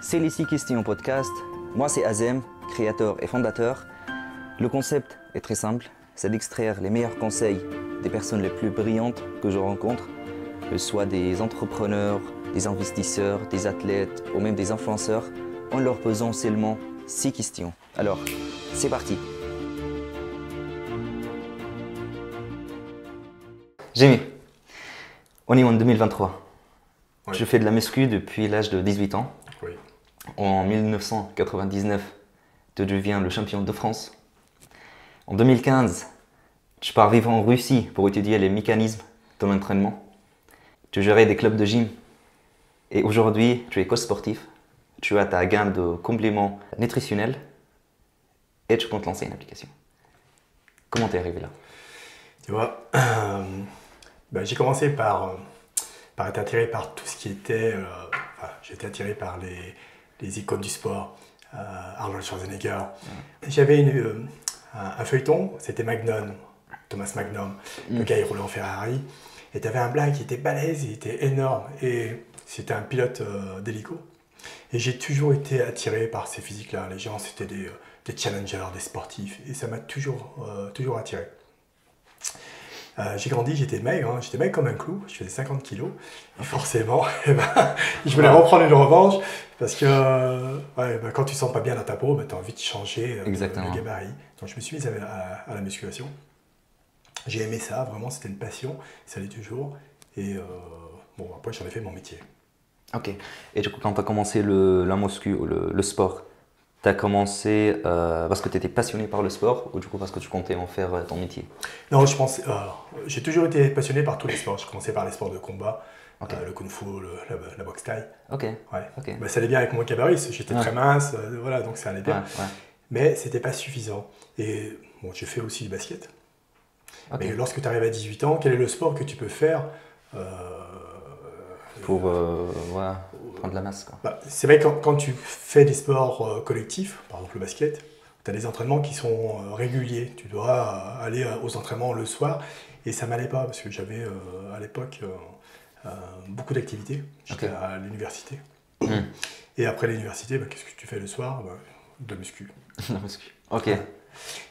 C'est les 6 questions podcast. Moi, c'est Azem, créateur et fondateur. Le concept est très simple, c'est d'extraire les meilleurs conseils des personnes les plus brillantes que je rencontre, que ce soit des entrepreneurs, des investisseurs, des athlètes ou même des influenceurs, en leur posant seulement 6 questions. Alors, c'est parti. Jamie, on est en 2023. Oui. Je fais de la muscu depuis l'âge de 18 ans. Oui. En 1999, tu deviens le champion de France. En 2015, tu pars vivre en Russie pour étudier les mécanismes de l'entraînement. Tu gérais des clubs de gym. Et aujourd'hui, tu es coach sportif. Tu as ta gamme de compléments nutritionnels et tu comptes lancer une application. Comment t'es arrivé là? Tu vois, j'ai commencé par être attiré par tout ce qui était... j'ai été attiré par les icônes du sport, Arnold Schwarzenegger. J'avais un feuilleton, c'était Magnum, Thomas Magnum. Le gars, il roulait en Ferrari. Et tu avais un black qui était balèze, il était énorme. Et c'était un pilote d'hélico. Et j'ai toujours été attiré par ces physiques-là. Les gens, c'était des challengers, des sportifs. Et ça m'a toujours attiré. J'ai grandi, j'étais maigre comme un clou, je faisais 50 kilos. Et forcément, je voulais reprendre une revanche parce que quand tu ne sens pas bien dans ta peau, tu as envie de changer le gabarit. Donc je me suis mis à la musculation. J'ai aimé ça, vraiment, c'était une passion, ça l'est toujours. Et après, j'en ai fait mon métier. Ok. Et du coup, quand tu as commencé la muscu ou le sport, tu as commencé parce que tu étais passionné par le sport ou du coup parce que tu comptais en faire ton métier? Non, j'ai toujours été passionné par tous les sports. Je commençais par les sports de combat, le kung-fu, la boxe thaï. Ok. Ouais. Ok. Ça allait bien avec mon gabarit, j'étais très mince, donc ça allait bien. Ouais. Mais c'était pas suffisant. Et j'ai fait aussi du basket. Okay. Mais lorsque tu arrives à 18 ans, quel est le sport que tu peux faire pour prendre la masse, quoi. C'est vrai que quand tu fais des sports collectifs, par exemple le basket, tu as des entraînements qui sont réguliers. Tu dois aller aux entraînements le soir. Et ça m'allait pas parce que j'avais à l'époque beaucoup d'activités. J'étais à l'université. Et après l'université, qu'est-ce que tu fais le soir? De la muscu. La muscu. Ok.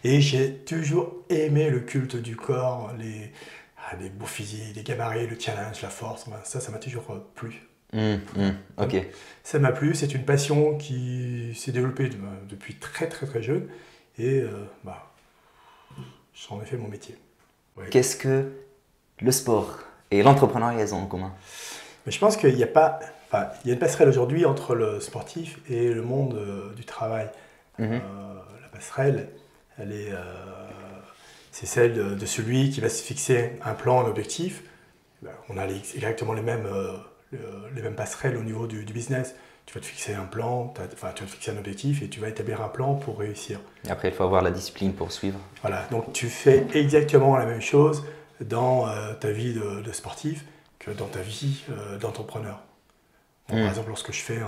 Et j'ai toujours aimé le culte du corps, les beaux physiques, les gabarits, le challenge, la force. Ça m'a toujours plu. Ok. Ça m'a plu, c'est une passion qui s'est développée depuis très très très jeune et j'en ai fait mon métier. Ouais. Qu'est-ce que le sport et l'entrepreneuriat ont en commun? Mais je pense qu'il y a une passerelle aujourd'hui entre le sportif et le monde du travail. La passerelle, c'est celle de celui qui va se fixer un plan, un objectif. On a exactement les mêmes passerelles au niveau du business. Tu vas te fixer un plan, tu vas te fixer un objectif et tu vas établir un plan pour réussir. Et après, il faut avoir la discipline pour suivre. Voilà, donc tu fais exactement la même chose dans ta vie de sportif que dans ta vie d'entrepreneur. Par exemple, lorsque je fais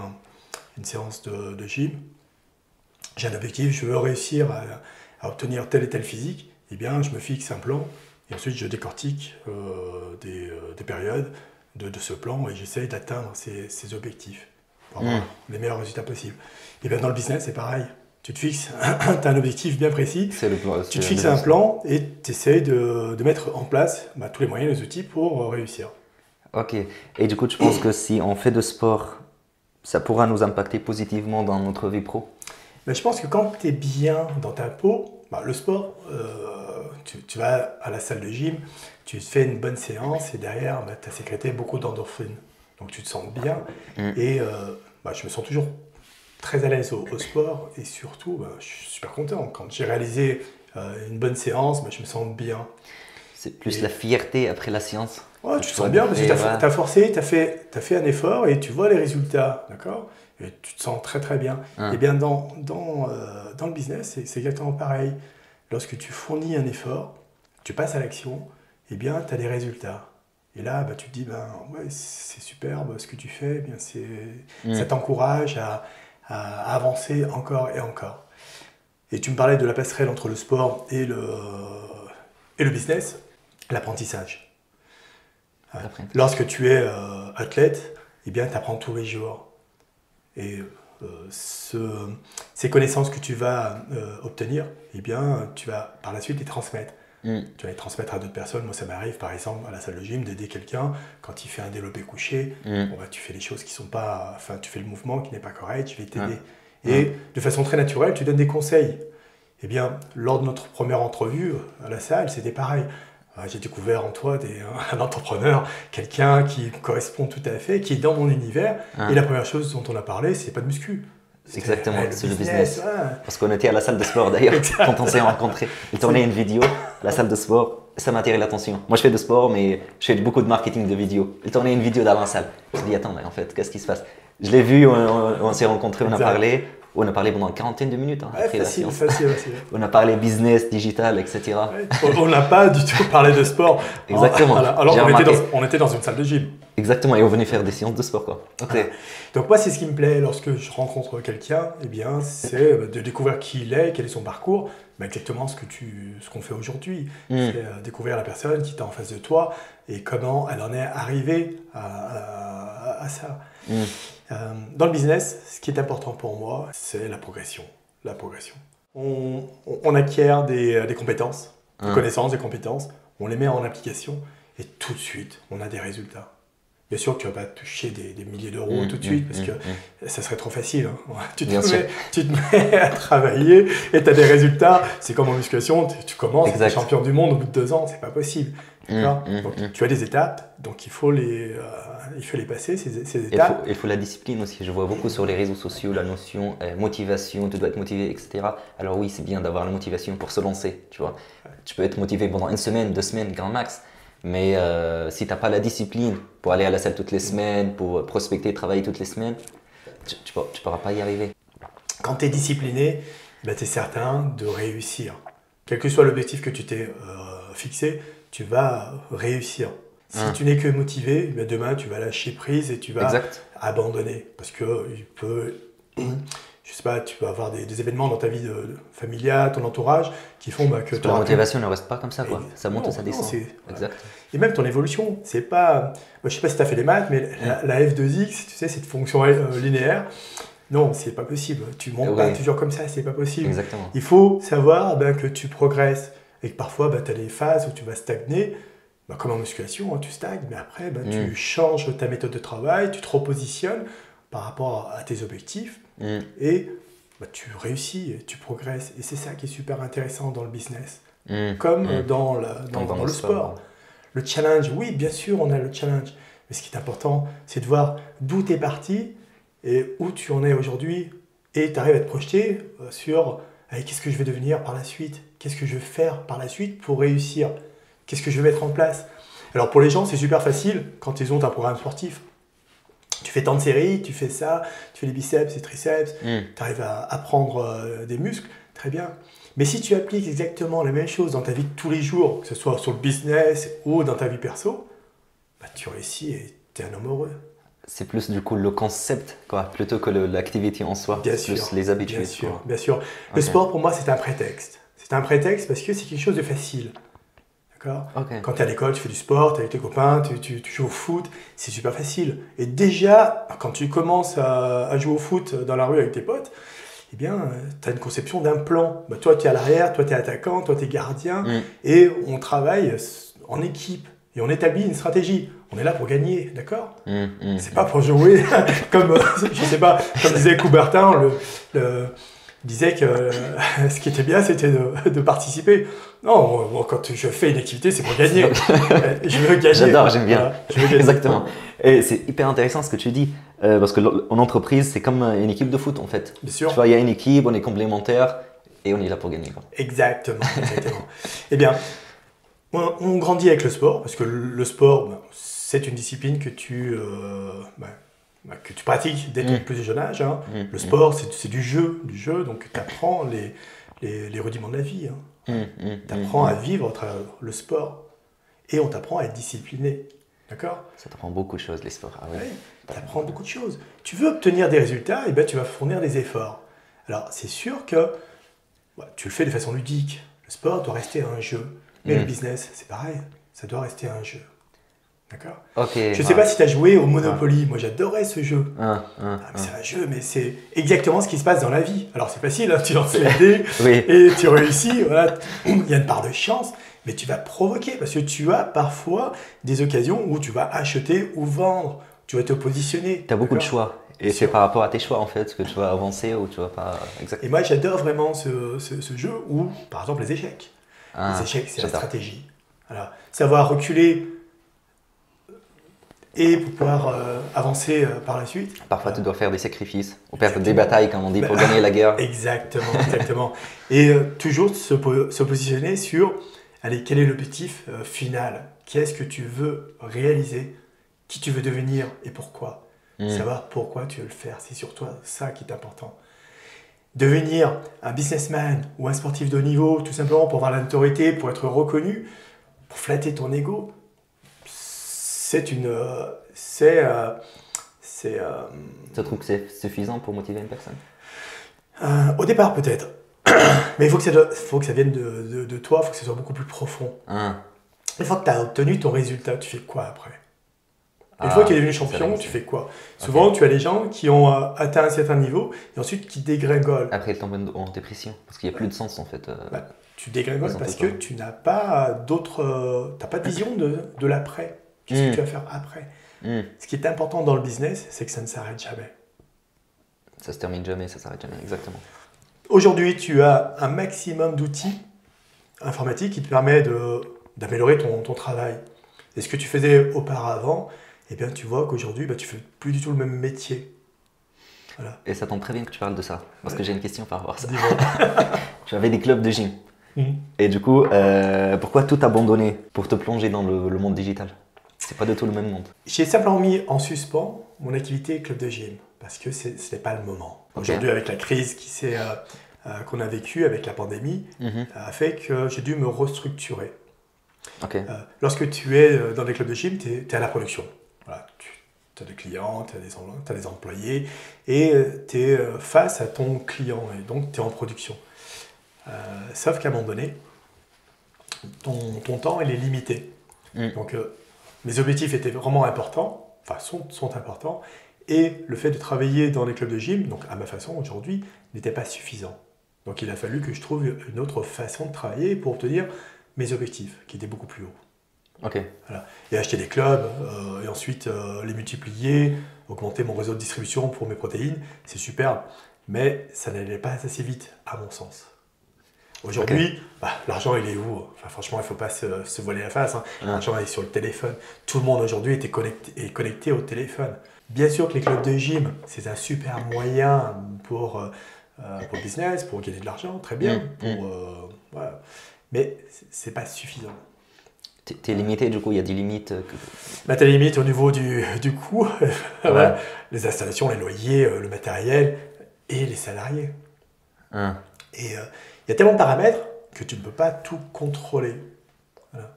une séance de gym, j'ai un objectif, je veux réussir à obtenir tel et tel physique, eh bien je me fixe un plan et ensuite je décortique des périodes de ce plan et j'essaye d'atteindre ces objectifs pour avoir les meilleurs résultats possibles. Et bien dans le business, c'est pareil. Tu te fixes, tu as un objectif bien précis, tu te fixes un plan et tu essayes de mettre en place tous les moyens, les outils pour réussir. Ok. Et du coup, tu penses que si on fait de sport, ça pourra nous impacter positivement dans notre vie pro? Mais je pense que quand tu es bien dans ta peau, le sport, tu vas à la salle de gym, tu fais une bonne séance et derrière, tu as sécrété beaucoup d'endorphines. Donc tu te sens bien et je me sens toujours très à l'aise au sport et surtout, je suis super content. Quand j'ai réalisé une bonne séance, je me sens bien. C'est plus la fierté après la séance. Ouais, tu te sens bien parce que tu as forcé, tu as fait un effort et tu vois les résultats, d'accord? Et tu te sens très très bien. Et bien dans le business, c'est exactement pareil. Lorsque tu fournis un effort, tu passes à l'action, et bien tu as des résultats. Et là, tu te dis, c'est superbe ce que tu fais, ça t'encourage à avancer encore et encore. Et tu me parlais de la passerelle entre le sport et le business, l'apprentissage. Lorsque tu es athlète, eh bien tu apprends tous les jours. Et ces connaissances que tu vas obtenir, eh bien, tu vas par la suite les transmettre. Tu vas les transmettre à d'autres personnes. Moi, ça m'arrive, par exemple, à la salle de gym, d'aider quelqu'un quand il fait un développé couché. Bon, bah, tu fais les choses qui sont pas... Enfin, tu fais le mouvement qui n'est pas correct, je vais t'aider. Et de façon très naturelle, tu donnes des conseils. Eh bien, lors de notre première entrevue à la salle, c'était pareil. J'ai découvert en toi un entrepreneur, quelqu'un qui correspond tout à fait, qui est dans mon univers. Et la première chose dont on a parlé, c'est pas de muscu. Exactement, c'est le business. Parce qu'on était à la salle de sport d'ailleurs, quand on s'est rencontrés. Il tournait une vidéo, la salle de sport, ça m'a attiré l'attention. Moi je fais de sport, mais je fais beaucoup de marketing de vidéo. Il tournait une vidéo dans la salle. Je me dis, attends, mais en fait, qu'est-ce qui se passe? Je l'ai vu, on s'est rencontrés, on a parlé. On a parlé pendant une quarantaine de minutes. Hein, facile. On a parlé business, digital, etc. On n'a pas du tout parlé de sport. Exactement. Alors on était dans une salle de gym. Exactement, et on venait faire des séances de sport, quoi. Okay. Donc moi, c'est ce qui me plaît lorsque je rencontre quelqu'un, eh bien, c'est de découvrir qui il est, quel est son parcours, exactement ce qu'on fait aujourd'hui. C'est découvrir la personne qui est en face de toi et comment elle en est arrivée à ça. Dans le business, ce qui est important pour moi, c'est la progression. On acquiert des compétences, des connaissances, des compétences, on les met en application et tout de suite, on a des résultats. Bien sûr que tu ne vas pas toucher des milliers d'euros tout de suite parce que ça serait trop facile. Hein. Tu te mets à travailler et tu as des résultats. C'est comme en musculation, tu commences, tu es champion du monde au bout de 2 ans, c'est pas possible. Donc, tu as des étapes, donc il faut les passer, ces étapes. Il faut la discipline aussi. Je vois beaucoup sur les réseaux sociaux la notion motivation, tu dois être motivé, etc. Alors oui, c'est bien d'avoir la motivation pour se lancer. Tu vois. Tu peux être motivé pendant 1 semaine, 2 semaines, grand max. Mais si tu n'as pas la discipline pour aller à la salle toutes les semaines, pour prospecter, travailler toutes les semaines, tu ne pourras pas y arriver. Quand tu es discipliné, tu es certain de réussir. Quel que soit l'objectif que tu t'es fixé, tu vas réussir. Si tu n'es que motivé, demain tu vas lâcher prise et tu vas abandonner. Parce que je sais pas, tu peux avoir des événements dans ta vie familiale, ton entourage, qui font que la motivation ne reste pas comme ça, quoi. Ça monte et ça descend. Exact. Et même ton évolution, c'est pas... je sais pas si tu as fait les maths, mais la F2X, tu sais, cette fonction linéaire, non, c'est pas possible. Tu montes pas toujours comme ça, c'est pas possible. Exactement. Il faut savoir que tu progresses et que parfois tu as des phases où tu vas stagner. Comme en musculation, hein, tu stagnes, mais après tu changes ta méthode de travail, tu te repositionnes par rapport à tes objectifs et tu réussis, tu progresses. Et c'est ça qui est super intéressant dans le business, comme dans le sport. Le challenge, oui, bien sûr, on a le challenge. Mais ce qui est important, c'est de voir d'où tu es parti et où tu en es aujourd'hui. Et tu arrives à te projeter sur qu'est-ce que je vais devenir par la suite, qu'est-ce que je vais faire par la suite pour réussir, qu'est-ce que je vais mettre en place. Alors pour les gens, c'est super facile quand ils ont un programme sportif. Tu fais tant de séries, tu fais ça, tu fais les biceps, les triceps, tu arrives à apprendre des muscles, très bien. Mais si tu appliques exactement la même chose dans ta vie de tous les jours, que ce soit sur le business ou dans ta vie perso, tu réussis et tu es un homme heureux. C'est plus du coup le concept, quoi, plutôt que l'activité en soi, plus les habitudes. Bien sûr. Le sport pour moi c'est un prétexte. C'est un prétexte parce que c'est quelque chose de facile. Quand tu es à l'école, tu fais du sport, tu es avec tes copains, tu joues au foot, c'est super facile. Et déjà, quand tu commences à jouer au foot dans la rue avec tes potes, eh bien, tu as une conception d'un plan. Toi, tu es à l'arrière, toi, tu es attaquant, toi, tu es gardien. Et on travaille en équipe et on établit une stratégie. On est là pour gagner, d'accord? C'est pas pour jouer comme, je sais pas, comme disait Coubertin, disait que ce qui était bien, c'était de participer. Non, quand je fais une activité, c'est pour gagner. Je veux gagner. J'adore, j'aime bien. Je veux gagner. Exactement. Et c'est hyper intéressant ce que tu dis, parce qu'en entreprise, c'est comme une équipe de foot en fait. Bien sûr. Tu vois, il y a une équipe, on est complémentaires et on est là pour gagner, quoi. Exactement. Eh bien, on grandit avec le sport, parce que le sport, c'est une discipline que tu pratiques dès ton plus jeune âge. Le sport, c'est du jeu, donc tu apprends les rudiments de la vie. Tu apprends à vivre à travers le sport et on t'apprend à être discipliné. D'accord? Ça t'apprend beaucoup de choses, les sports. Oui, tu apprends beaucoup de choses. Tu veux obtenir des résultats, et tu vas fournir des efforts. Alors, c'est sûr que tu le fais de façon ludique. Le sport doit rester un jeu. Mais le business, c'est pareil. Ça doit rester un jeu. D'accord. Ok. Je ne sais pas si tu as joué au Monopoly. Moi, j'adorais ce jeu. Mais C'est un jeu, mais c'est exactement ce qui se passe dans la vie. Alors, c'est facile, hein, tu lances les dés Oui. et tu réussis. Voilà. Il y a une part de chance, mais tu vas provoquer parce que tu as parfois des occasions où tu vas acheter ou vendre. Tu vas te positionner. Tu as beaucoup de d'accord. choix. Et c'est Sûr. par rapport à tes choix, en fait, que tu vas avancer ou tu vas pas. Et Exactement. moi, j'adore vraiment ce jeu où, par exemple, les échecs. Les échecs, c'est la j'adore. stratégie. Alors, savoir reculer et pouvoir avancer par la suite. Parfois, tu dois faire des sacrifices ou perdre des Exactement. batailles, comme on dit, pour gagner la guerre. Exactement, exactement. Et toujours se positionner sur, allez, quel est l'objectif final? Qu'est-ce que tu veux réaliser? Qui tu veux devenir et pourquoi? Savoir pourquoi tu veux le faire, c'est sur toi ça qui est important. Devenir un businessman ou un sportif de haut niveau, tout simplement pour avoir la notoriété, pour être reconnu, pour flatter ton ego, c'est une... Tu trouves que c'est suffisant pour motiver une personne? Au départ peut-être, mais il faut que ça vienne de toi, il faut que ce soit beaucoup plus profond. Une fois que tu as obtenu ton résultat, tu fais quoi après? Une fois que tu es devenu champion, tu fais quoi? Souvent, tu as les gens qui ont atteint un certain niveau et ensuite qui dégringolent. Après, ils tombent en dépression parce qu'il n'y a plus de sens en fait. Tu dégringoles Ils ont parce tout que le tu n'as pas t'as pas de vision de l'après. Tu sais ce que tu vas faire après. Ce qui est important dans le business, c'est que ça ne s'arrête jamais. Ça se termine jamais, ça s'arrête jamais, exactement. Aujourd'hui, tu as un maximum d'outils informatiques qui te permettent d'améliorer ton travail. Et ce que tu faisais auparavant, eh bien, tu vois qu'aujourd'hui, tu ne fais plus du tout le même métier. Voilà. Et ça tombe très bien que tu parles de ça, parce que j'ai une question par rapport à ça. Dis-moi. Tu avais des clubs de gym. Et du coup, pourquoi tout abandonner pour te plonger dans le monde digital? C'est pas du tout le même monde. J'ai simplement mis en suspens mon activité club de gym, parce que ce n'est pas le moment. Aujourd'hui, avec la crise qu'on a vécue, avec la pandémie, a fait que j'ai dû me restructurer. Lorsque tu es dans des clubs de gym, tu es à la production. Voilà, tu as des clients, tu as des employés et tu es face à ton client et donc tu es en production. Sauf qu'à un moment donné, ton temps il est limité. Donc mes objectifs étaient vraiment importants, enfin sont importants, et le fait de travailler dans les clubs de gym, donc à ma façon aujourd'hui, n'était pas suffisant. Donc il a fallu que je trouve une autre façon de travailler pour obtenir mes objectifs, qui étaient beaucoup plus hauts. Voilà. Et acheter des clubs, et ensuite les multiplier, augmenter mon réseau de distribution pour mes protéines, c'est superbe. Mais ça n'allait pas assez vite, à mon sens. Aujourd'hui, l'argent, il est où? Enfin, franchement, il ne faut pas se voiler la face. L'argent est sur le téléphone. Tout le monde aujourd'hui est connecté au téléphone. Bien sûr que les clubs de gym, c'est un super moyen pour le business, pour gagner de l'argent, très bien. Voilà. Mais ce n'est pas suffisant. Tu es limité, du coup, il y a des limites. Tu as des limites au niveau du coût, les installations, les loyers, le matériel et les salariés. Et il y a tellement de paramètres que tu ne peux pas tout contrôler. Voilà.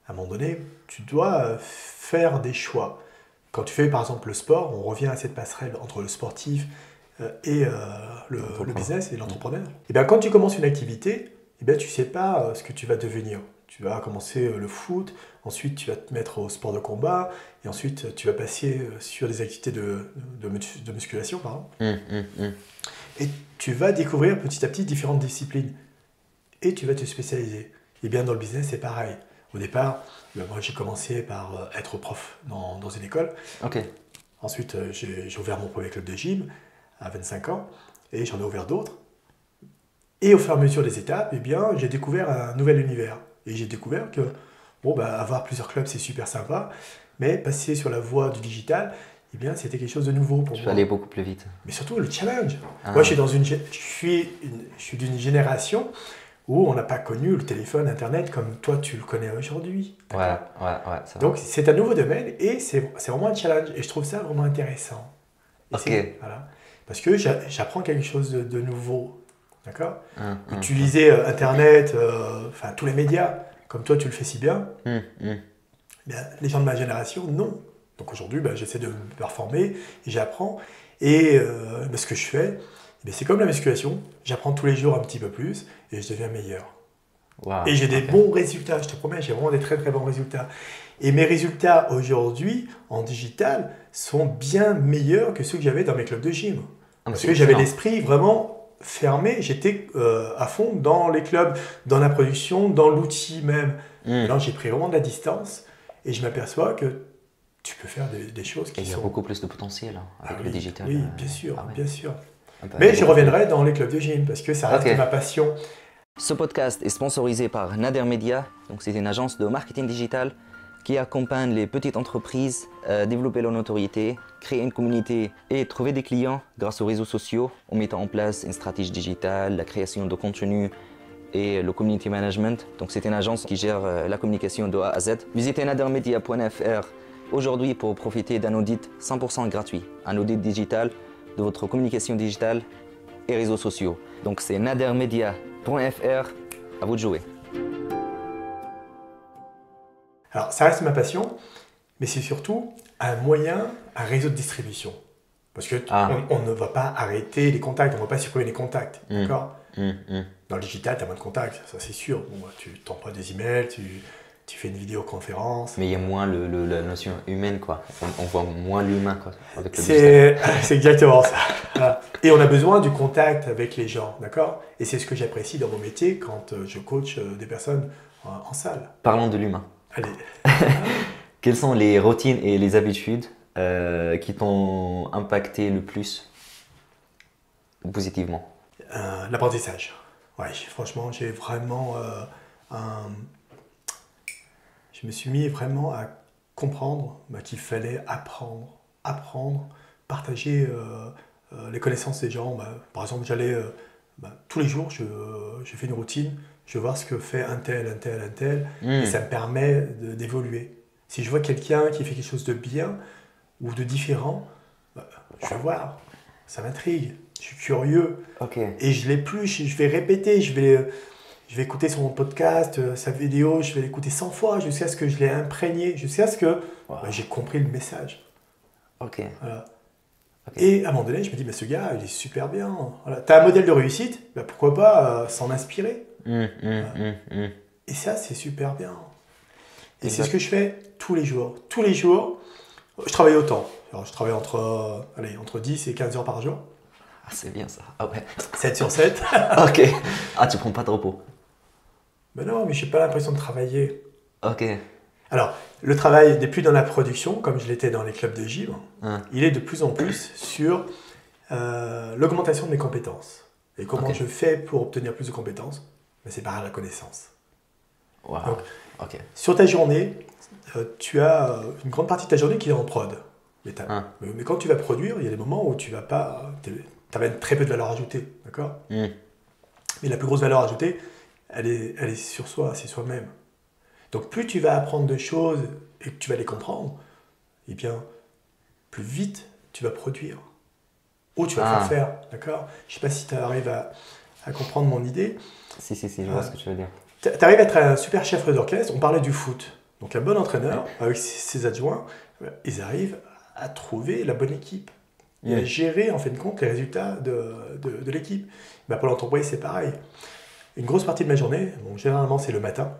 À un moment donné, tu dois faire des choix. Quand tu fais par exemple le sport, on revient à cette passerelle entre le sportif et le business et l'entrepreneur. Et bien, quand tu commences une activité, tu ne sais pas ce que tu vas devenir. Tu vas commencer le foot, ensuite tu vas te mettre au sport de combat, et ensuite tu vas passer sur des activités de musculation, par exemple. Et tu vas découvrir petit à petit différentes disciplines. Et tu vas te spécialiser. Et bien dans le business, c'est pareil. Au départ, moi j'ai commencé par être prof dans une école. Ensuite, j'ai ouvert mon premier club de gym à 25 ans, et j'en ai ouvert d'autres. Et au fur et à mesure des étapes, j'ai découvert un nouvel univers. Et j'ai découvert que avoir plusieurs clubs, c'est super sympa, mais passer sur la voie du digital, c'était quelque chose de nouveau pour moi. Tu vas aller beaucoup plus vite. Mais surtout le challenge. Moi, je suis d'une génération où on n'a pas connu le téléphone, Internet comme toi, tu le connais aujourd'hui. Ouais. Donc, c'est un nouveau domaine et c'est vraiment un challenge. Et je trouve ça vraiment intéressant. Voilà. Parce que j'apprends quelque chose de nouveau. D'accord. Utiliser Internet, tous les médias, comme toi tu le fais si bien, les gens de ma génération, non. Donc aujourd'hui, j'essaie de me performer et j'apprends. Et ce que je fais, c'est comme la musculation, j'apprends tous les jours un petit peu plus et je deviens meilleur. Wow. Et j'ai des Ok. bons résultats, je te promets, j'ai vraiment des très très bons résultats. Et mes résultats aujourd'hui en digital sont bien meilleurs que ceux que j'avais dans mes clubs de gym. Ah, mais Parce c'est que j'avais excellent. l'esprit vraiment fermé, j'étais à fond dans les clubs, dans la production, dans l'outil même. Hmm. Maintenant, j'ai pris vraiment de la distance et je m'aperçois que tu peux faire des choses Et qui il y a sont... beaucoup plus de potentiel hein, Ah avec le oui, digital. oui, bien sûr, Ah ouais. bien sûr. Ah bah, il y a Mais je beaucoup de- reviendrai dans les clubs de gym parce que ça reste Ok. ma passion. Ce podcast est sponsorisé par Nader Media. Donc c'est une agence de marketing digital qui accompagne les petites entreprises à développer leur notoriété, créer une communauté et trouver des clients grâce aux réseaux sociaux en mettant en place une stratégie digitale, la création de contenu et le community management. Donc c'est une agence qui gère la communication de A à Z. Visitez nadermedia.fr aujourd'hui pour profiter d'un audit 100% gratuit, un audit digital de votre communication digitale et réseaux sociaux. Donc c'est nadermedia.fr, à vous de jouer. Alors, ça reste ma passion, mais c'est surtout un moyen, un réseau de distribution. Parce que Ah. on ne va pas arrêter les contacts, on ne va pas supprimer les contacts, Mm. d'accord? Mm. Dans le digital, tu as moins de contacts, ça c'est sûr. Bon, bah, tu t'envoies des emails, tu fais une vidéoconférence. Mais il y a moins la notion humaine, quoi. On voit moins l'humain, quoi, avec le digital. C'est exactement ça. Voilà. Et on a besoin du contact avec les gens, d'accord? Et c'est ce que j'apprécie dans mon métier quand je coach des personnes en salle. Parlons de l'humain. Allez, Quelles sont les routines et les habitudes qui t'ont impacté le plus positivement? l'apprentissage. Ouais, franchement, j'ai vraiment je me suis mis vraiment à comprendre qu'il fallait apprendre, partager les connaissances des gens. Bah, par exemple, j'allais tous les jours, je fais une routine, je vais voir ce que fait un tel, et Mm. ça me permet d'évoluer. Si je vois quelqu'un qui fait quelque chose de bien ou de différent, bah, je vais voir, ça m'intrigue, je suis curieux. Ok. Et je l'ai plus, je vais répéter, je vais écouter son podcast, sa vidéo, je vais l'écouter 100 fois jusqu'à ce que je l'ai imprégné, jusqu'à ce que Wow. j'ai compris le message. Ok. Voilà. Ok. Et à un moment donné, je me dis, mais ce gars, il est super bien. Voilà. Tu as un modèle de réussite, bah, pourquoi pas s'en inspirer? Mm. Et ça, c'est super bien. Et c'est Exact. ce que je fais tous les jours. Tous les jours, je travaille autant. Alors, je travaille entre 10 et 15 heures par jour, Ah, c'est bien ça. Ah ouais. 7 sur 7. Ok. Ah, tu prends pas de repos. Mais non, mais je n'ai pas l'impression de travailler. Ok. Alors, le travail n'est plus dans la production, comme je l'étais dans les clubs de gym. Hein. Il est de plus en plus sur l'augmentation de mes compétences. Et comment Ok. je fais pour obtenir plus de compétences? Ben, c'est par la connaissance. Wow. Donc, Ok. sur ta journée, tu as une grande partie de ta journée qui est en prod. Hein. Mais quand tu vas produire, il y a des moments où tu vas pas, tu as très peu de valeur ajoutée, d'accord? Mm. Mais la plus grosse valeur ajoutée, elle est sur soi, c'est soi-même. Donc plus tu vas apprendre de choses et que tu vas les comprendre, eh bien, plus vite tu vas produire. Ou tu vas Ah. faire faire, d'accord? Je ne sais pas si tu arrives à comprendre mon idée. Si, je vois ce que tu veux dire. Tu arrives à être un super chef d'orchestre, on parlait du foot. Donc un bon entraîneur, avec ses adjoints, ils arrivent à trouver la bonne équipe et à gérer en fin de compte les résultats de l'équipe. Ben, pour l'entreprise, c'est pareil. Une grosse partie de ma journée, donc généralement c'est le matin,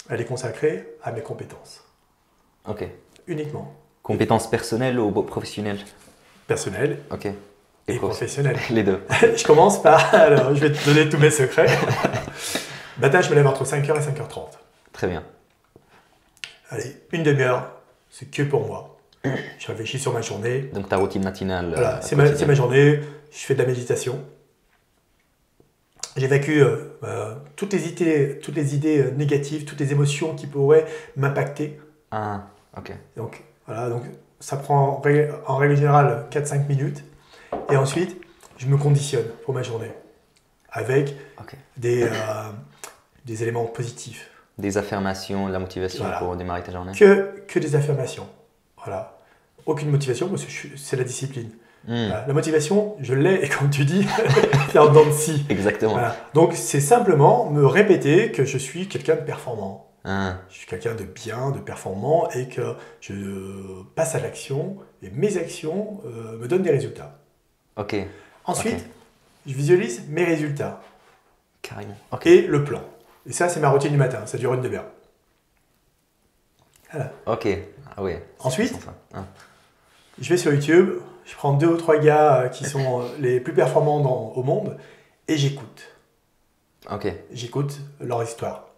elle est consacrée à mes compétences. Ok. Uniquement. Compétences personnelles ou professionnelles? Personnelles Ok. et professionnelles. Les deux. Je commence par, alors je vais te donner tous mes secrets. Matin, je me lève entre 5h et 5h30. Très bien. Allez, une demi-heure, c'est que pour moi. Je réfléchis sur ma journée. Donc ta routine matinale. Voilà, c'est ma journée, je fais de la méditation. J'évacue toutes les idées négatives, toutes les émotions qui pourraient m'impacter. Ah, ok. Donc, voilà, donc ça prend en règle générale 4-5 minutes. Et ensuite, je me conditionne pour ma journée avec Ok. des éléments positifs. Des affirmations, la motivation Voilà. pour démarrer ta journée. Que des affirmations. Voilà. Aucune motivation parce que c'est la discipline. Voilà. La motivation, je l'ai, et comme tu dis, c'est en dents de scie. Exactement. Voilà. Donc c'est simplement me répéter que je suis quelqu'un de performant. Ah, Je suis quelqu'un de bien, de performant, et que je passe à l'action, et mes actions me donnent des résultats. ok. Ensuite, Ok. je visualise mes résultats Carrément. Ok. et le plan. Et ça, c'est ma routine du matin. Ça dure une demi-heure. Voilà. Ok. Ah ouais. Ensuite, Hein. je vais sur YouTube, je prends 2 ou 3 gars qui sont les plus performants au monde et j'écoute. Ok. J'écoute leur histoire.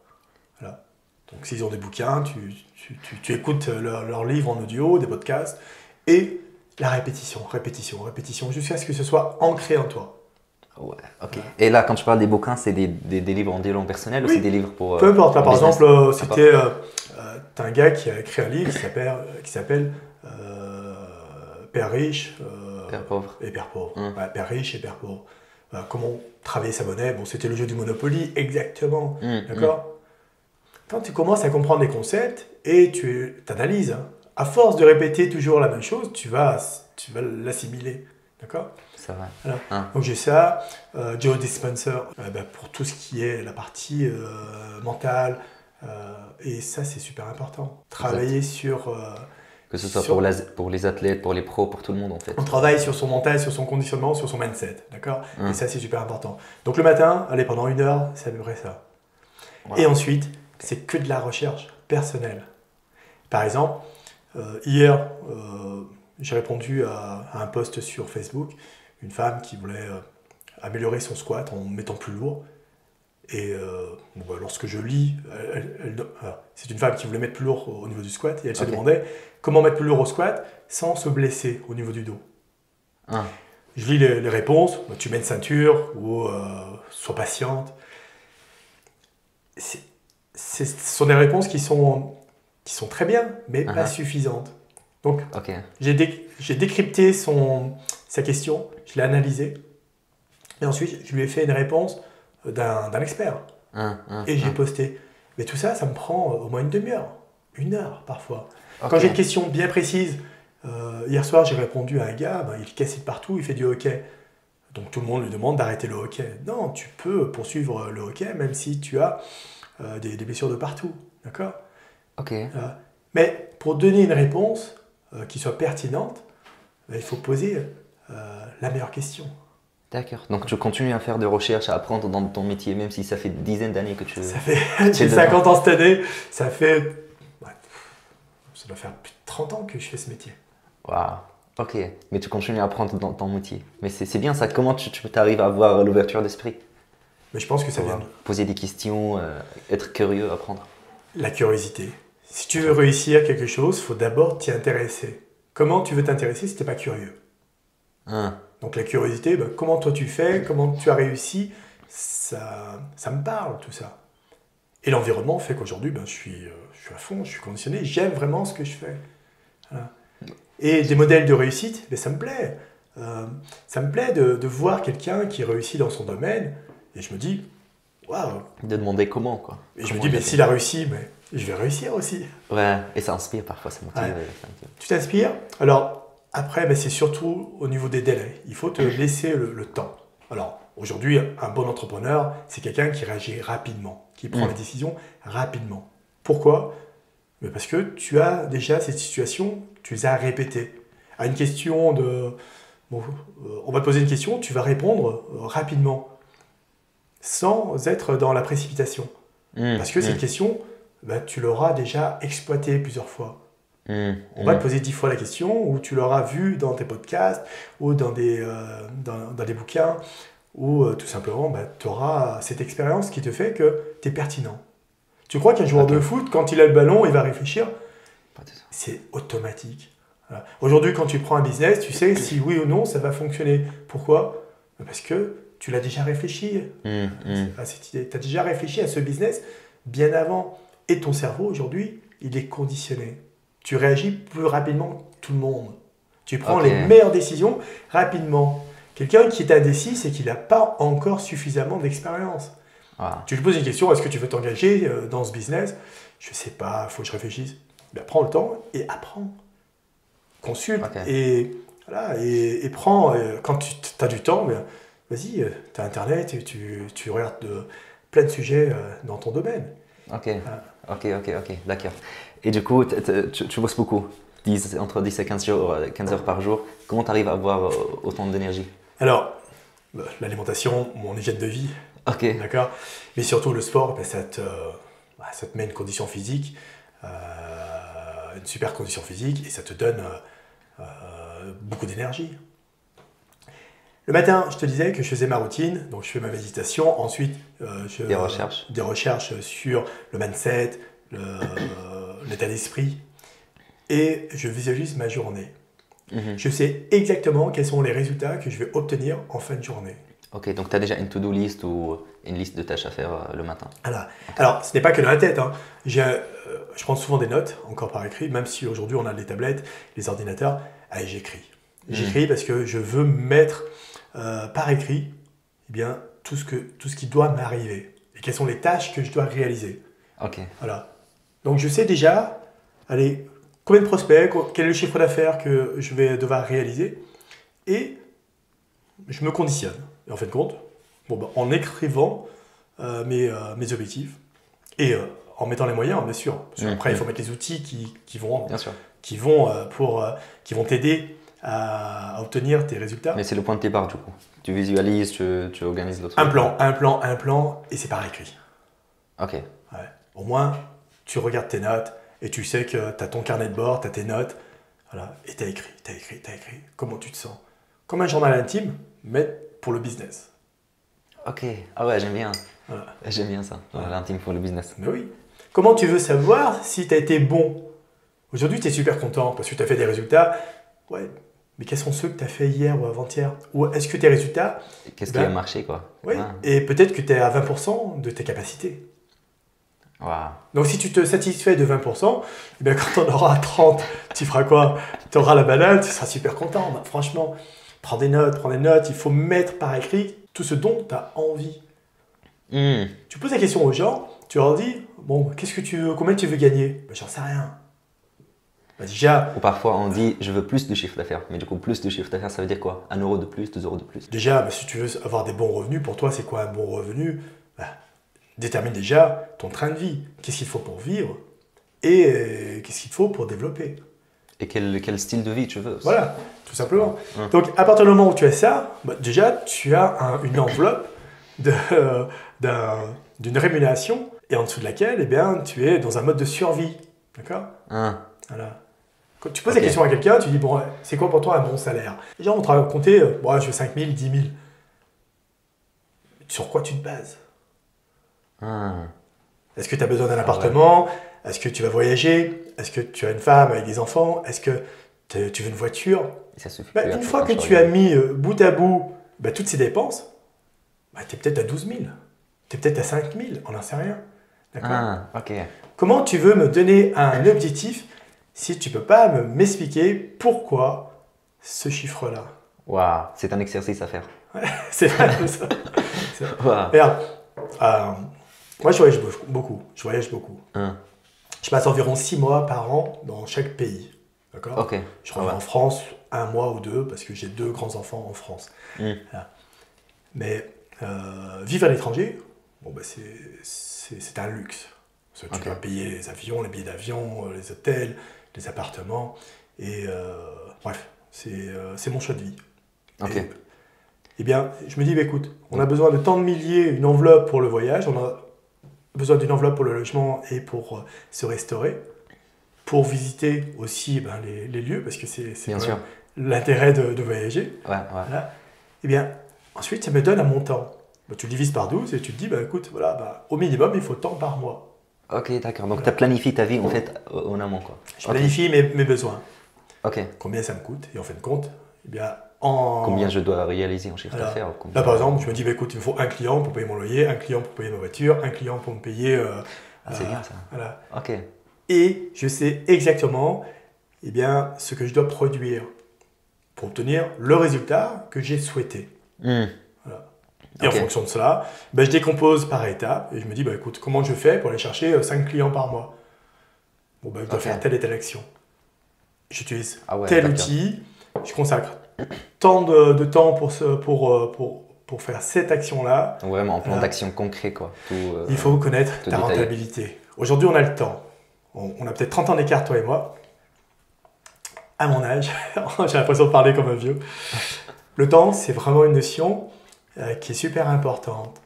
Voilà. Donc, s'ils ont des bouquins, tu écoutes leurs livres en audio, des podcasts et la répétition, jusqu'à ce que ce soit ancré en toi. Ouais, ok. Et là, quand tu parles des bouquins, c'est des livres en développement personnel ou Oui. c'est des livres pour. Peu importe. Là, par business? exemple, c'était t'as un gars qui a écrit un livre qui s'appelle Père riche Père pauvre. et Père pauvre. Ouais, Père riche et Père pauvre. Comment travailler sa monnaie. Bon, c'était le jeu du Monopoly, exactement. D'accord. Quand tu commences à comprendre les concepts et tu analyses, hein, à force de répéter toujours la même chose, tu vas l'assimiler. D'accord. Ça va. Voilà. Donc j'ai ça, Joe Dispenza pour tout ce qui est la partie mentale, et ça c'est super important. Travailler sur... que ce soit pour les athlètes, pour les pros, pour tout le monde en fait. On travaille sur son mental, sur son conditionnement, sur son mindset, d'accord. Et ça c'est super important. Donc le matin, allez, pendant 1 heure, c'est à peu près ça. Wow. Et ensuite, c'est que de la recherche personnelle. Par exemple, hier, j'ai répondu à un post sur Facebook, une femme qui voulait améliorer son squat en mettant plus lourd. Et lorsque je lis, c'est une femme qui voulait mettre plus lourd au niveau du squat et elle se demandait comment mettre plus lourd au squat sans se blesser au niveau du dos. Je lis les réponses, tu mets une ceinture ou sois patiente. Ce sont des réponses qui sont très bien, mais pas suffisantes. Donc, j'ai décrypté sa question, je l'ai analysée, et ensuite, je lui ai fait une réponse d'un expert. Et j'ai posté. Mais tout ça, ça me prend au moins une demi-heure, 1 heure parfois. Quand j'ai une question bien précise, hier soir, j'ai répondu à un gars, il est cassé de partout, il fait du hockey. Donc, tout le monde lui demande d'arrêter le hockey. Non, tu peux poursuivre le hockey, même si tu as des blessures de partout. D'accord. Mais pour donner une réponse qui soit pertinente, il faut poser la meilleure question. D'accord. Donc tu continues à faire des recherches, à apprendre dans ton métier, même si ça fait des dizaines d'années que tu... Ça fait... J'ai 50 ans cette année, ça doit faire plus de 30 ans que je fais ce métier. Waouh. Ok. Mais tu continues à apprendre dans ton métier. Mais c'est bien ça. Comment tu arrives à avoir l'ouverture d'esprit? Mais je pense que ça vient... Poser des questions, être curieux, apprendre. La curiosité. Si tu veux réussir quelque chose, il faut d'abord t'y intéresser. Comment tu veux t'intéresser si tu n'es pas curieux? Donc la curiosité, comment toi tu fais, comment tu as réussi, ça me parle tout ça. Et l'environnement fait qu'aujourd'hui, je suis à fond, je suis conditionné, j'aime vraiment ce que je fais. Voilà. Et des modèles de réussite, ça me plaît. Ça me plaît de voir quelqu'un qui réussit dans son domaine, et je me dis, waouh. De demander comment, quoi. Et je me dis, mais s'il a réussi, je vais réussir aussi. Ouais, et ça inspire parfois, ça motive. Ouais. Tu t'inspires. Alors, après, c'est surtout au niveau des délais. Il faut te laisser le temps. Alors, aujourd'hui, un bon entrepreneur, c'est quelqu'un qui réagit rapidement, qui prend les décisions rapidement. Pourquoi? Parce que tu as déjà cette situation, tu les as répétées. À une question de... on va te poser une question, tu vas répondre rapidement, sans être dans la précipitation. Parce que cette question, tu l'auras déjà exploitée plusieurs fois. On va te poser 10 fois la question, ou tu l'auras vu dans tes podcasts, ou dans des bouquins, ou tout simplement, tu auras cette expérience qui te fait que tu es pertinent. Tu crois qu'un joueur de foot, quand il a le ballon, il va réfléchir? C'est automatique. Voilà. Aujourd'hui, quand tu prends un business, tu sais si oui ou non ça va fonctionner. Pourquoi? Parce que tu l'as déjà réfléchi à cette idée. Tu as déjà réfléchi à ce business bien avant. Et ton cerveau, aujourd'hui, il est conditionné. Tu réagis plus rapidement que tout le monde. Tu prends les meilleures décisions rapidement. Quelqu'un qui est indécis, c'est qu'il n'a pas encore suffisamment d'expérience. Tu lui poses une question, est-ce que tu veux t'engager dans ce business? Je ne sais pas, il faut que je réfléchisse. Prends le temps et apprends. Consulte et prends, quand tu as du temps, vas-y, tu as Internet et tu regardes plein de sujets dans ton domaine. Ok, d'accord. Et du coup, tu bosses beaucoup, entre 10 et 15 heures par jour. Comment tu arrives à avoir autant d'énergie? Alors, l'alimentation, mon hygiène de vie, Ok. D'accord? Mais surtout, le sport, ben, ça te met une condition physique, une super condition physique, et ça te donne beaucoup d'énergie. Le matin, je te disais que je faisais ma routine, donc je fais ma méditation, ensuite des recherches sur le mindset, l'état d'esprit, et je visualise ma journée. Je sais exactement quels sont les résultats que je vais obtenir en fin de journée. Ok, donc tu as déjà une to-do list ou une liste de tâches à faire le matin. Voilà. Alors, ce n'est pas que dans la tête. Hein. Je prends souvent des notes, encore par écrit, même si aujourd'hui on a les tablettes, les ordinateurs. Allez, j'écris. J'écris parce que je veux mettre par écrit eh bien, tout ce qui doit m'arriver et quelles sont les tâches que je dois réaliser. Ok. Voilà. Donc, je sais déjà, allez, combien de prospects, quel est le chiffre d'affaires que je vais devoir réaliser, et je me conditionne. Et en fin de compte, en écrivant mes objectifs et en mettant les moyens, bien sûr. Parce qu'après, il faut mettre les outils qui vont t'aider à obtenir tes résultats. Mais c'est le point de départ du coup. Tu visualises, tu organises l'autre. Un plan, et c'est par écrit. Ok. Ouais. Au moins, tu regardes tes notes et tu sais que tu as ton carnet de bord, tu as tes notes. Voilà, et tu as écrit. Comment tu te sens? Comme un journal intime, mais pour le business. Ok. Ah ouais, j'aime bien. Voilà. J'aime bien ça, l'intime pour le business. Mais oui. Comment tu veux savoir si tu as été bon? Aujourd'hui, tu es super content parce que tu as fait des résultats. Ouais. Mais quels sont ceux que tu as fait hier ou avant-hier? Ou est-ce que tes résultats... Qu'est-ce qui a marché quoi? Oui. Et peut-être que tu es à 20% de tes capacités. Wow. Donc si tu te satisfais de 20%, eh bien, quand on aura 30, tu feras quoi? Tu auras la banane, tu seras super content. Bah, franchement, prends des notes. Il faut mettre par écrit tout ce dont tu as envie. Tu poses la question aux gens, tu leur dis, bon, qu'est-ce que tu veux, combien tu veux gagner? Ben, j'en sais rien. Ben, déjà, ou parfois on dit, je veux plus de chiffre d'affaires. Mais du coup, plus de chiffre d'affaires, ça veut dire quoi? 1 euro de plus, 2 euros de plus? déjà, ben, si tu veux avoir des bons revenus, pour toi, c'est quoi un bon revenu? Ben, détermine déjà ton train de vie. Qu'est-ce qu'il faut pour vivre? Et qu'est-ce qu'il faut pour développer? Et quel style de vie tu veux aussi. Voilà, tout simplement. Donc, à partir du moment où tu as ça, ben, déjà, tu as une enveloppe d'une rémunération et en dessous de laquelle eh bien, tu es dans un mode de survie. D'accord? Voilà. Quand tu poses la question à quelqu'un, tu dis, bon, c'est quoi pour toi un bon salaire? Les gens vont te raconter, je veux 5 000, 10 000. Sur quoi tu te bases? Est-ce que tu as besoin d'un appartement? Est-ce que tu vas voyager? Est-ce que tu as une femme avec des enfants? Est-ce que tu veux une voiture? Ça suffit une fois que tu as mis bout à bout toutes ces dépenses, tu es peut-être à 12 000. Tu es peut-être à 5 000, on n'en sait rien. D'accord? Comment tu veux me donner un objectif si tu ne peux pas m'expliquer pourquoi ce chiffre-là? Waouh, c'est un exercice à faire. Ouais, c'est vrai ça. Regarde, moi je voyage beaucoup. Je passe environ 6 mois par an dans chaque pays. D'accord? Je reviens en France 1 mois ou 2 parce que j'ai 2 grands-enfants en France. Voilà. Mais vivre à l'étranger, c'est un luxe. Parce que tu dois payer les avions, les billets d'avion, les hôtels, les appartements. Et bref, c'est mon choix de vie. Eh bien, je me dis, écoute, on a besoin de tant de milliers, une enveloppe pour le voyage, on a besoin d'une enveloppe pour le logement et pour se restaurer, pour visiter aussi les lieux, parce que c'est l'intérêt de voyager. Voilà. Eh bien, ensuite, ça me donne un montant. Tu le divises par 12 et tu te dis, écoute, au minimum, il faut tant par mois. Ok, d'accord. Donc, tu as planifié ta vie en fait en amont, quoi. Je planifie mes besoins. Ok. Combien ça me coûte? Et en fin de compte, eh bien, combien je dois réaliser en chiffre d'affaires? Là, par exemple, je me dis, écoute, il me faut un client pour payer mon loyer, un client pour payer ma voiture, un client pour me payer... c'est bien ça. Voilà. Ok. Et je sais exactement ce que je dois produire pour obtenir le résultat que j'ai souhaité. Voilà. Et en fonction de cela, je décompose par étapes et je me dis, écoute, comment je fais pour aller chercher 5 clients par mois? Je dois faire telle et telle action. J'utilise tel outil, je consacre tant de temps pour faire cette action-là. Donc vraiment un plan d'action concret, quoi. Il faut connaître ta rentabilité. Aujourd'hui, on a le temps. On a peut-être 30 ans d'écart, toi et moi. À mon âge, j'ai l'impression de parler comme un vieux. Le temps, c'est vraiment une notion qui est super importante.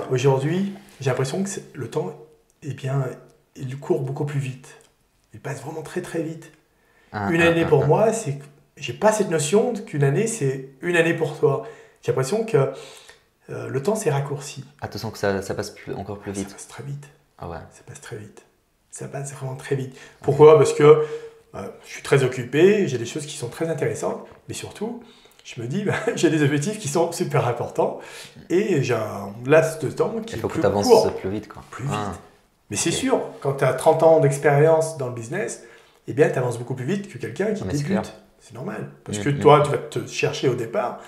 aujourd'hui, j'ai l'impression que le temps, eh bien, il court beaucoup plus vite. Il passe vraiment très très vite. Une année pour moi, c'est que j'ai pas cette notion qu'une année, c'est une année pour toi. J'ai l'impression que le temps s'est raccourci. Ah, tu sens que ça passe encore plus vite. Ça passe très vite. Ah ouais. Ça passe très vite. Ça passe vraiment très vite. Pourquoi? Parce que je suis très occupé, j'ai des choses qui sont très intéressantes, mais surtout, je me dis, j'ai des objectifs qui sont super importants et j'ai un laps de temps qui est plus court. Il faut que tu avances plus vite, quoi. Plus vite. Mais c'est sûr, quand tu as 30 ans d'expérience dans le business, eh bien, tu avances beaucoup plus vite que quelqu'un qui débute. C'est normal. Parce que toi, tu vas te chercher au départ.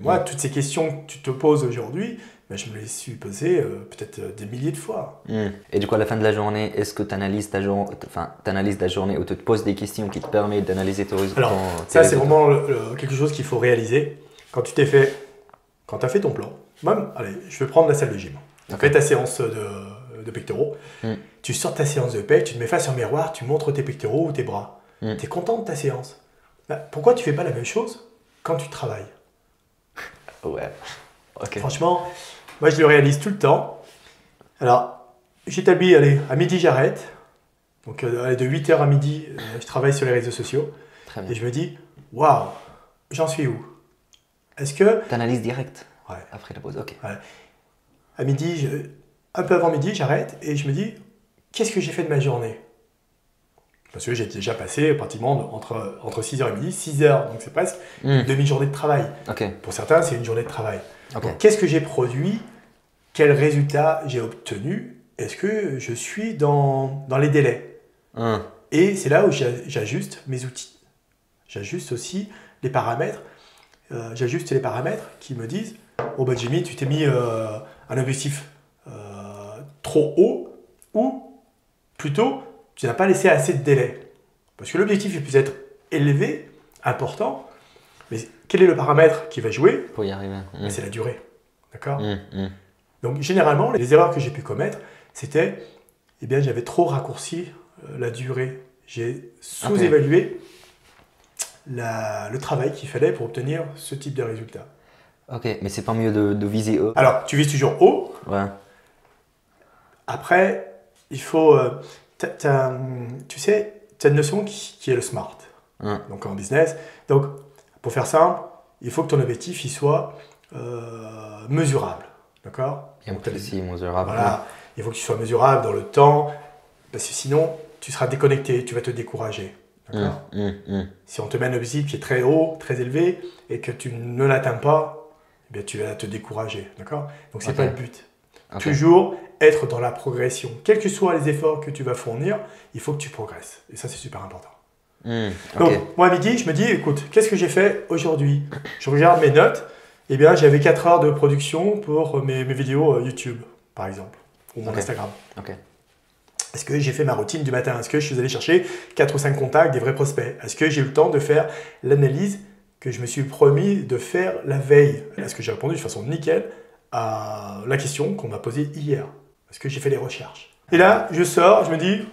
Moi, toutes ces questions que tu te poses aujourd'hui, je me les suis posées peut-être des milliers de fois. Et du coup, à la fin de la journée, est-ce que tu analyses ta journée ou tu te poses des questions qui te permettent d'analyser tes résultats? Alors, ça, c'est vraiment quelque chose qu'il faut réaliser. Quand tu as fait ton plan, même, allez, je vais prendre la salle de gym. Tu fais ta séance de pectoraux. Tu sors ta séance de pec, tu te mets face au miroir, tu montres tes pectoraux ou tes bras. Tu es content de ta séance. Pourquoi tu fais pas la même chose quand tu travailles? Ouais. Ok. Franchement, moi je le réalise tout le temps. Alors, j'établis, allez, à midi j'arrête. Donc de 8h à midi, je travaille sur les réseaux sociaux. Très bien. Et je me dis, waouh, j'en suis où? Est-ce que... Tu analyses direct? Ouais. Après la pause, ok. Ouais. À midi, un peu avant midi, j'arrête et je me dis, qu'est-ce que j'ai fait de ma journée? Parce que j'ai déjà passé pratiquement entre 6h et midi, 6h, donc c'est presque une demi-journée de travail. Okay. Pour certains, c'est une journée de travail. Okay. Donc, qu'est-ce que j'ai produit? Quels résultats j'ai obtenus? Est-ce que je suis dans les délais? Et c'est là où j'ajuste mes outils. J'ajuste aussi les paramètres. J'ajuste les paramètres qui me disent « Oh ben Jimmy, tu t'es mis un objectif trop haut ou plutôt tu n'as pas laissé assez de délai. » Parce que l'objectif il peut être élevé, important, mais quel est le paramètre qui va jouer? Pour y arriver. C'est la durée. D'accord? Donc généralement, les erreurs que j'ai pu commettre, c'était, eh bien, j'avais trop raccourci la durée. J'ai sous-évalué le travail qu'il fallait pour obtenir ce type de résultat. Ok, mais c'est pas mieux de viser haut? Alors, tu vises toujours haut. Ouais. Après, il faut... tu sais, tu as une notion qui est le SMART. Donc en business. Donc, pour faire simple, il faut que ton objectif il soit mesurable. D'accord? Bien précis, mesurable. Voilà. Il faut que tu sois mesurable dans le temps, parce que sinon, tu seras déconnecté, tu vas te décourager. D'accord? Si on te met un objectif qui est très haut, très élevé, et que tu ne l'atteins pas, eh bien, tu vas te décourager. D'accord? Donc, ce n'est pas le but. Toujours être dans la progression. Quels que soient les efforts que tu vas fournir, il faut que tu progresses. Et ça, c'est super important. Donc, moi, à midi, je me dis, écoute, qu'est-ce que j'ai fait aujourd'hui? Je regarde mes notes. Eh bien, j'avais 4 heures de production pour mes vidéos YouTube, par exemple, ou mon Instagram. Est-ce que j'ai fait ma routine du matin? Est-ce que je suis allé chercher 4 ou 5 contacts, des vrais prospects? Est-ce que j'ai eu le temps de faire l'analyse que je me suis promis de faire la veille? Est-ce que j'ai répondu de façon nickel à la question qu'on m'a posée hier? Est-ce que j'ai fait les recherches? Et là, je sors, je me dis,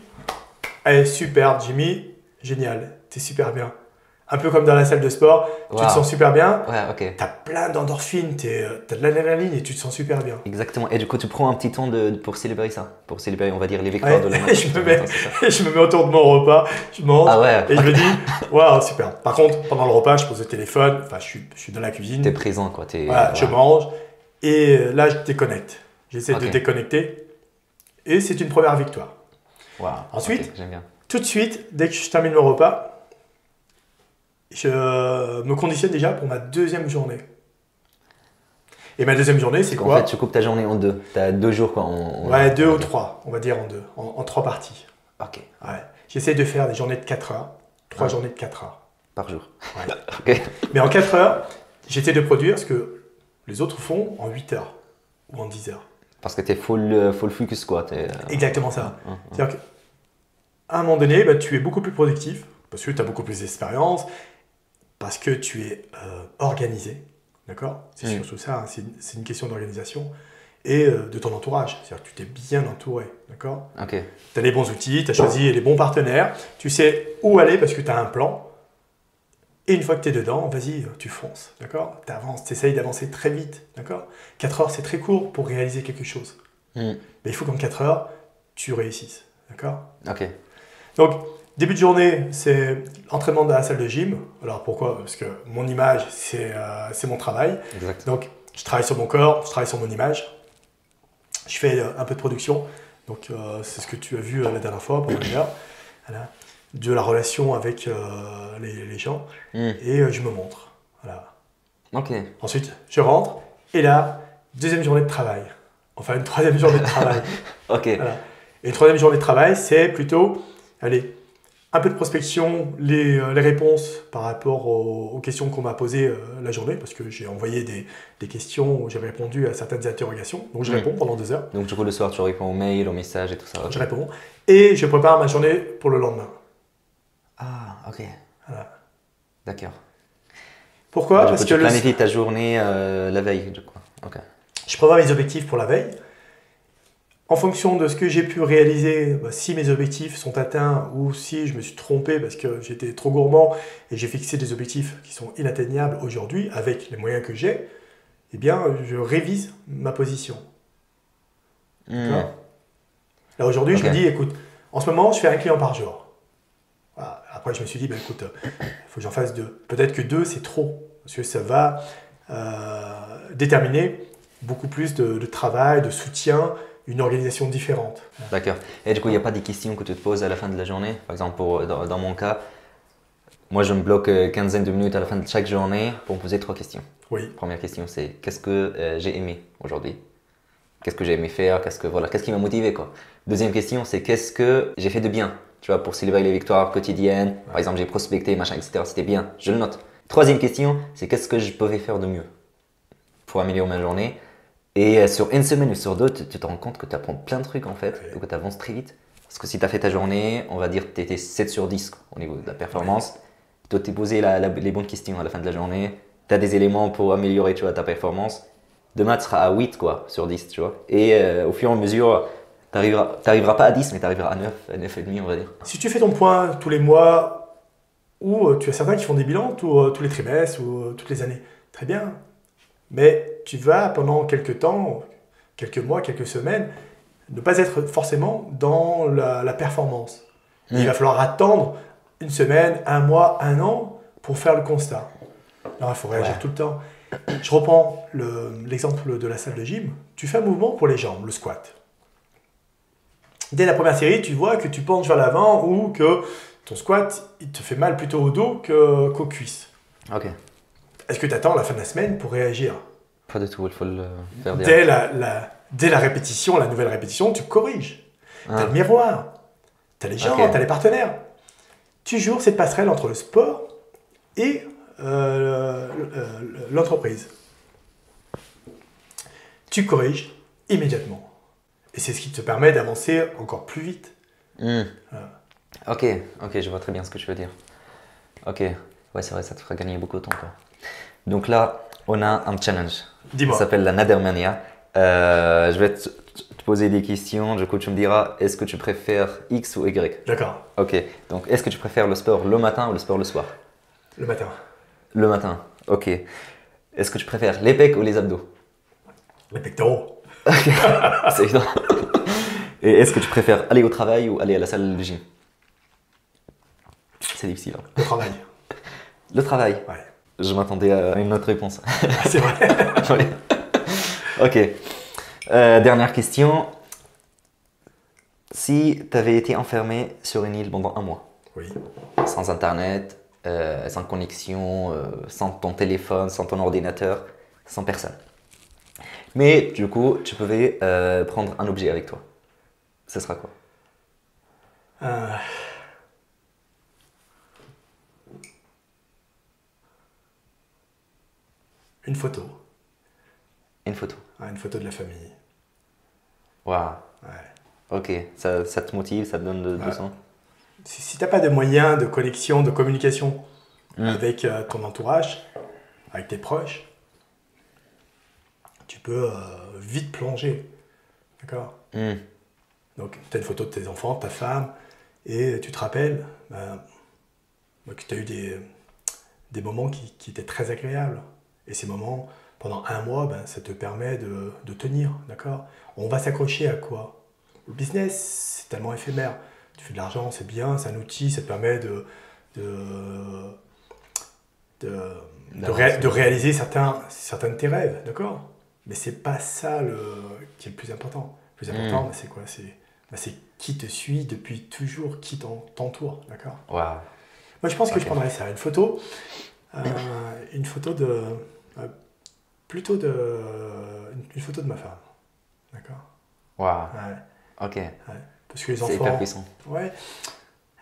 allez, super, Jimmy, génial, t'es super bien. Un peu comme dans la salle de sport, tu te sens super bien, tu as plein d'endorphines, tu as de l'adrénaline et tu te sens super bien. Exactement, et du coup tu prends un petit temps pour célébrer ça, pour célébrer on va dire les victoires de la match. Je me mets autour de mon repas, je mange et je me dis, waouh, super. Par contre, pendant le repas, je pose le téléphone, enfin je suis dans la cuisine. Tu es présent quoi. Je mange et là je déconnecte. J'essaie de déconnecter et c'est une première victoire. Ensuite, j'aime bien. Tout de suite, dès que je termine mon repas, je me conditionne déjà pour ma deuxième journée. Et ma deuxième journée, c'est quoi? En fait, tu coupes ta journée en deux. Tu as 2 jours quoi. Ouais, 2 ou 3, on va dire en 2, en 3 parties. Ok. Ouais. J'essaie de faire des journées de 4 heures, 3 journées de 4 heures. Par jour. Ouais. Mais en 4 heures, j'essaie de produire ce que les autres font en 8 heures ou en 10 heures. Parce que tu es full focus quoi. Exactement ça. C'est-à-dire qu'à un moment donné, tu es beaucoup plus productif parce que tu as beaucoup plus d'expérience, parce que tu es organisé, d'accord? C'est surtout ça, hein, c'est une question d'organisation et de ton entourage. C'est-à-dire que tu t'es bien entouré, d'accord? Tu as les bons outils, tu as choisi les bons partenaires, tu sais où aller parce que tu as un plan Et une fois que tu es dedans, vas-y, tu fonces, d'accord? Tu avances, tu essayes d'avancer très vite, d'accord? 4 heures, c'est très court pour réaliser quelque chose. Hmm. Mais il faut qu'en 4 heures, tu réussisses, d'accord? Ok. Donc, début de journée, c'est entraînement dans la salle de gym. Alors pourquoi? Parce que mon image, c'est mon travail. Exact. Donc, je travaille sur mon corps, je travaille sur mon image. Je fais un peu de production. Donc, c'est ce que tu as vu la dernière fois pendant une heure. Voilà. De la relation avec les gens. Hmm. Et je me montre. Voilà. Ok. Ensuite, je rentre. Et là, deuxième journée de travail. Enfin, une troisième journée de travail. Ok. Voilà. Et une troisième journée de travail, c'est plutôt, allez, un peu de prospection, les réponses par rapport aux questions qu'on m'a posées la journée, parce que j'ai envoyé des questions où j'ai répondu à certaines interrogations. Donc je réponds pendant 2 heures. Donc du coup le soir tu réponds aux mails, aux messages et tout ça. Ok. Je réponds. Et je prépare ma journée pour le lendemain. Ah, ok. Voilà. D'accord. Pourquoi? Du Parce coup, que tu planifies ta journée la veille, du coup. Ok. je prévois mes objectifs pour la veille. En fonction de ce que j'ai pu réaliser, si mes objectifs sont atteints ou si je me suis trompé parce que j'étais trop gourmand et j'ai fixé des objectifs qui sont inatteignables aujourd'hui avec les moyens que j'ai, eh bien, je révise ma position. D'accord? Là, aujourd'hui, Ok. je me dis, écoute, en ce moment, je fais un client par jour. Voilà. Après, je me suis dit, écoute, il faut que j'en fasse 2. Peut-être que 2, c'est trop, parce que ça va déterminer beaucoup plus de travail, de soutien, une organisation différente. D'accord. Et du coup, il n'y a pas des questions que tu te poses à la fin de la journée? Par exemple, dans mon cas, moi je me bloque une quinzaine de minutes à la fin de chaque journée pour me poser 3 questions. Oui. Première question, c'est qu'est-ce que j'ai aimé aujourd'hui? Qu'est-ce que j'ai aimé faire? Qu'est-ce qui m'a motivé, quoi? Deuxième question, c'est qu'est-ce que j'ai fait de bien? Tu vois, pour célébrer les victoires quotidiennes. Par exemple, j'ai prospecté, machin, etc. C'était bien, je le note. Troisième question, c'est qu'est-ce que je pouvais faire de mieux pour améliorer ma journée? Et sur une semaine ou sur deux, tu te rends compte que tu apprends plein de trucs en fait, Ouais. et que tu avances très vite. Parce que si tu as fait ta journée, on va dire que tu étais 7 sur 10 quoi, au niveau de la performance. Tu t'es posé les bonnes questions à la fin de la journée. Tu as des éléments pour améliorer tu vois, ta performance. Demain, tu seras à 8 quoi, sur 10, tu vois. Et au fur et à mesure, tu n'arriveras pas à 10, mais tu arriveras à 9, à 9,5 on va dire. Si tu fais ton point tous les mois, ou tu as certains qui font des bilans tous les trimestres ou toutes les années, très bien. Mais tu vas pendant quelques temps, quelques mois, quelques semaines, ne pas être forcément dans la performance. Il va falloir attendre une semaine, un mois, un an pour faire le constat. Alors, il faut réagir tout le temps. Je reprends l'exemple de la salle de gym. Tu fais un mouvement pour les jambes, le squat. Dès la première série, tu vois que tu penches vers l'avant ou que ton squat, il te fait mal plutôt au dos qu'aux cuisses. Ok. Est-ce que tu attends la fin de la semaine pour réagir? Pas du tout, il faut le faire Dès direct. dès la répétition, la nouvelle répétition, tu corriges. Tu as Ah, le miroir, tu as les gens, ok. tu as les partenaires. Tu joues cette passerelle entre le sport et l'entreprise. Tu corriges immédiatement. Et c'est ce qui te permet d'avancer encore plus vite. Hmm. Voilà. Ok, ok, je vois très bien ce que tu veux dire. Ok, ouais, c'est vrai, ça te fera gagner beaucoup de temps, quoi. Donc là, on a un challenge. Dis-moi. Ça s'appelle la Nadermania. Je vais te poser des questions. Du coup, tu me diras, est-ce que tu préfères X ou Y? D'accord. Ok, donc est-ce que tu préfères le sport le matin ou le sport le soir? Le matin. Le matin, ok. Est-ce que tu préfères les pecs ou les abdos? Les pectoraux. C'est évident. Et est-ce que tu préfères aller au travail ou aller à la salle de gym? C'est difficile. Hein. Le travail. Le travail. Ouais. Je m'attendais à une autre réponse. C'est vrai. Ouais. Ok. Dernière question. Si tu avais été enfermé sur une île pendant un mois, Oui. sans internet, sans connexion, sans ton téléphone, sans ton ordinateur, sans personne. Mais du coup, tu pouvais prendre un objet avec toi. Ce sera quoi? Une photo. Une photo. Une photo de la famille. Waouh. Ouais. Ok, ça te motive, ça te donne de Ouais. sang. Si tu n'as pas de moyens de connexion, de communication Mm. avec ton entourage, avec tes proches, tu peux vite plonger. D'accord? Mm. Donc, tu as une photo de tes enfants, de ta femme, et tu te rappelles que tu as eu des moments qui étaient très agréables. Et ces moments, pendant un mois, ben, ça te permet de tenir, d'accord? On va s'accrocher à quoi? Le business, c'est tellement éphémère. Tu fais de l'argent, c'est bien, c'est un outil, ça te permet de réaliser certains de tes rêves, d'accord? Mais c'est pas ça qui est le plus important. Le plus important, ben, c'est quoi? C'est qui te suit depuis toujours, qui t'entoure, d'accord? Wow. Moi, je pense que je prendrais ça, une photo de, plutôt une photo de ma femme, d'accord? Wow. Ouais, Ok. ouais. Parce que les C'est hyper enfants, puissant. ouais,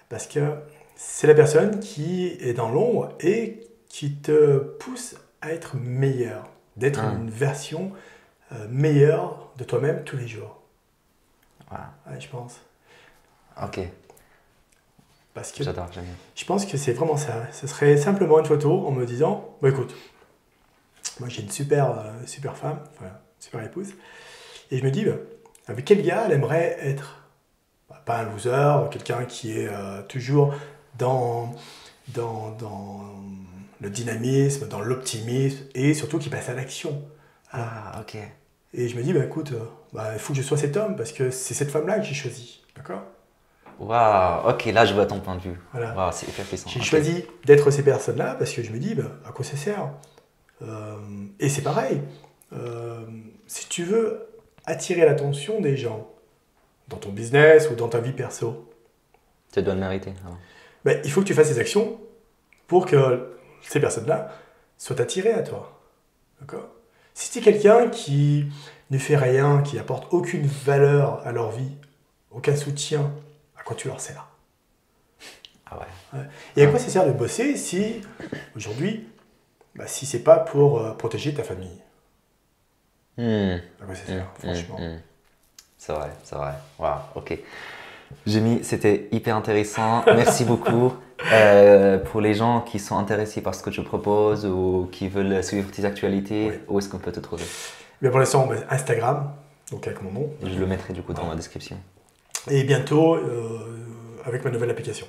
parce que c'est la personne qui est dans l'ombre et qui te pousse à être meilleur, d'être une version meilleure de toi-même tous les jours. Wow. Ouais, je pense. Ok. Parce que J'adore, j'aime bien. je pense que c'est vraiment ça. Ce serait simplement une photo en me disant, bon écoute, moi j'ai une super femme, enfin, super épouse, et je me dis, bah, avec quel gars elle aimerait être? Bah, pas un loser, quelqu'un qui est toujours dans le dynamisme, dans l'optimisme, et surtout qui passe à l'action. Ah, ok. Et je me dis, bah écoute, il faut que je sois cet homme, parce que c'est cette femme-là que j'ai choisie, d'accord? Waouh, ok, là je vois ton point de vue. Voilà. Waouh, c'est hyper puissant. J'ai Ok. choisi d'être ces personnes-là parce que je me dis, bah, à quoi ça sert? Et c'est pareil, si tu veux attirer l'attention des gens dans ton business ou dans ta vie perso, Tu dois le mériter. Alors. bah, il faut que tu fasses des actions pour que ces personnes-là soient attirées à toi. D'accord? Si tu es quelqu'un qui ne fait rien, qui apporte aucune valeur à leur vie, aucun soutien, à quoi tu leur sers? Ah ouais. Ouais. Et à quoi ça sert de bosser si, aujourd'hui, si c'est pas pour protéger ta famille? À quoi ça sert, franchement? C'est vrai, c'est vrai. Waouh, ok. Jamie, c'était hyper intéressant. Merci beaucoup. Pour les gens qui sont intéressés par ce que tu proposes ou qui veulent suivre tes actualités, Oui. où est-ce qu'on peut te trouver? Mais pour l'instant, Instagram, donc avec mon nom, Je le mettrai du coup dans la description. et bientôt avec ma nouvelle application.